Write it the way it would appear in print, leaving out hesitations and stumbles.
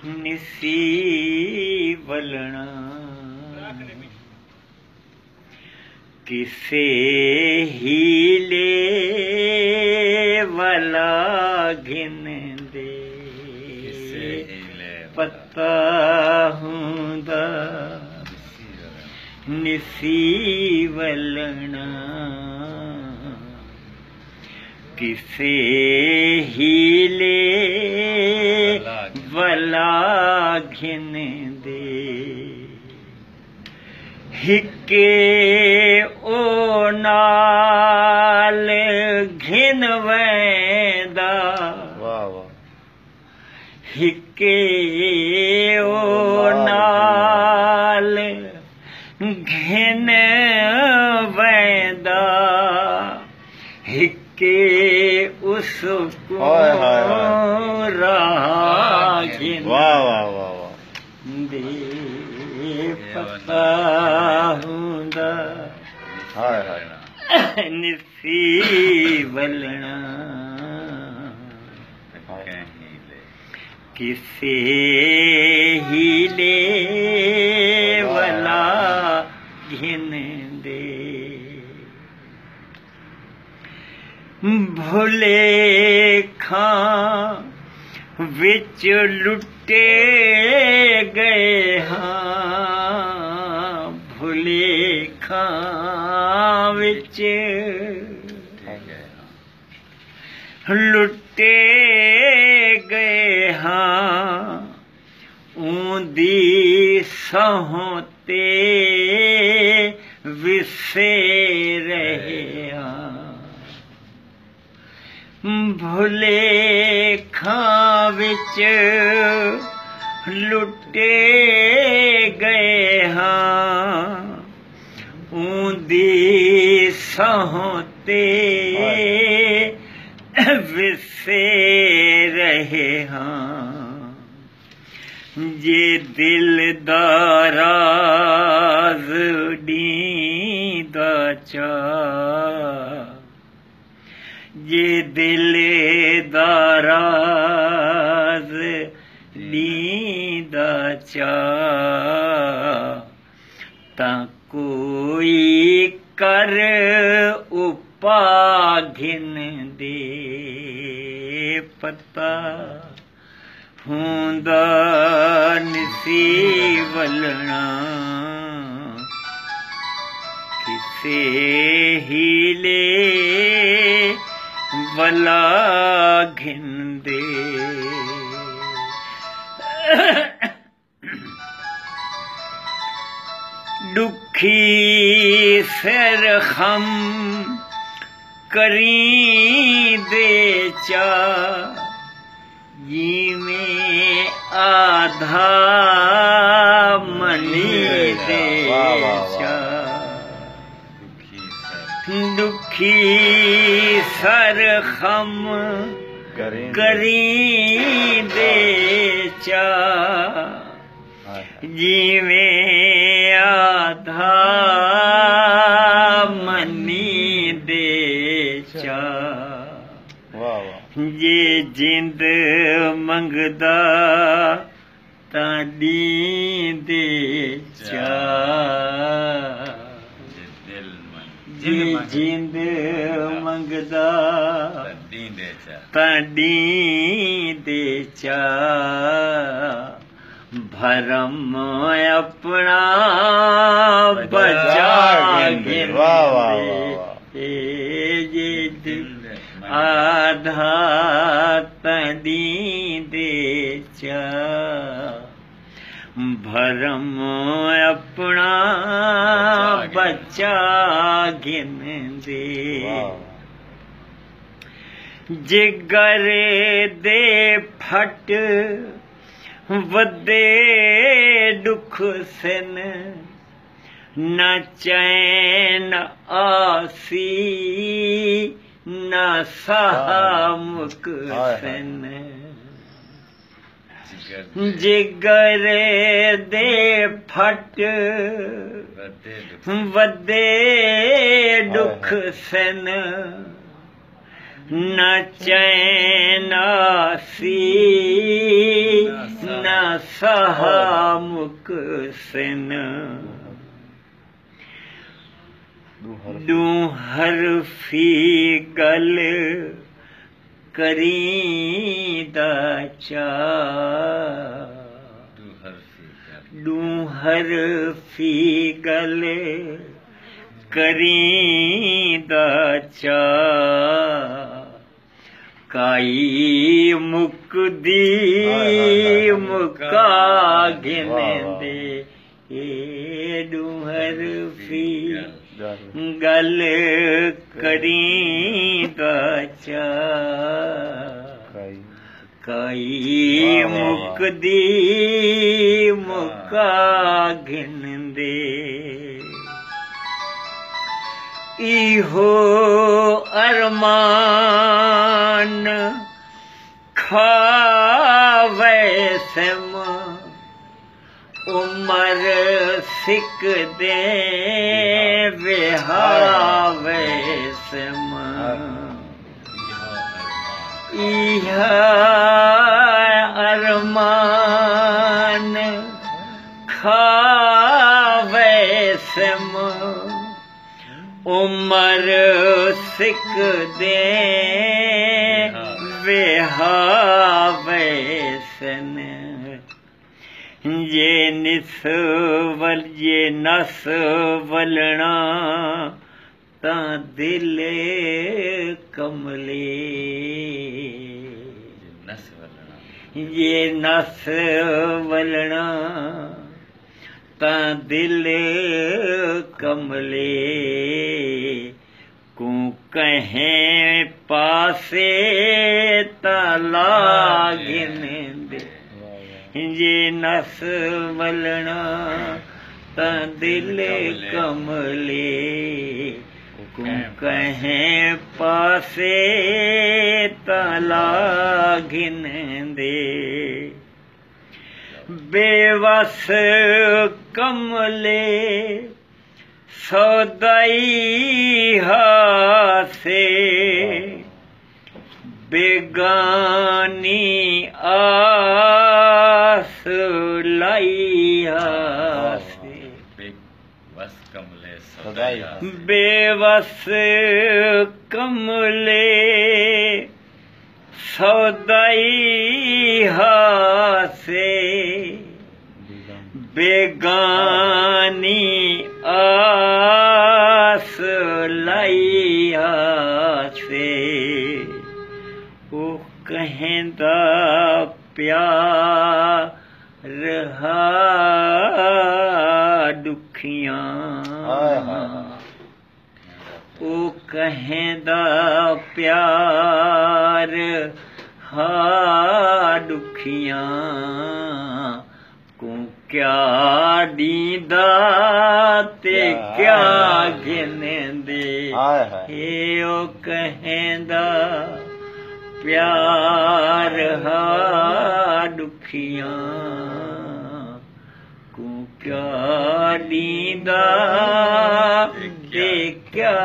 निसी वलना किसे हीले वाला घिन दे पता हुंदा निसी वलना किसे हीले वाला घिन दे हिके ओ नाल घिन वैंदा हिके ओ नाल घिन वैंदा हिके उसको रागिन दे पता हुंदा निसी वलना किसे हीले वाला घिन दे भुले खां विच लुटे गए हाँ भुले खां विच लुटे गए हाँ ऊंदी सहों ते विसे रहे हाँ भुले खां विच लुटे गए हाँ ऊंदी सहों ते विसे रहे हाँ जे दिल दा राज नींदा चा ये दिल दा राज नींदा चा तां कोई कर उपा घिन दे पता हुंदा निसी वलना किसे हीले वला घिन दे दुखी सिर खम करी दे चा जिमें आधा मनी दे चा दुखी सर खम करी दे चा जिमें आधा मनी दे चा जे जिंद मंगदा तां दे चा जे जिंद मंगदा तां दे चा भरम अपना बचा घिन दे आधा तदी दे चा भरम अपना बचा घिन दे जिगर दे फट वदे दुख सिन न चैन आसी न सामुक सिन जिगर दे फट वदे दुख सिन न चैन आसी न सहा मुक सिन दूहर फी गल करींदा चा दूहर फी गल करींदा चा काई मुकदी मुका गिनदे दूहर फी गल करींदा चा काई मुकदी मुका गिनदे इहो अरमान खावे सिम उमर सिक दे विहावे सिम इहा अरमान खावे सिम उमर सिक दे विहावे सन जे निसवल जे नस वलना ता दिल कमले जे नस वलना ता दिल कमले को कहें पासे ताला गिनदे जे नस वलना ता दिल कमले को कहें पासे ताला गिनदे बेवस कमले सौदाई हासे बेगानी आस लाई हासे बेवस कमले सौदाई हासे बेगानी आस लाई हासे ओ कहंदा प्यार हा दुखियां ओ कहंदा प्यार हा दुखियां को क्या दीदा ते क्या गिनदे हे ओ कहंदा प्यार हा दुखियां को क्या दीदा ते क्या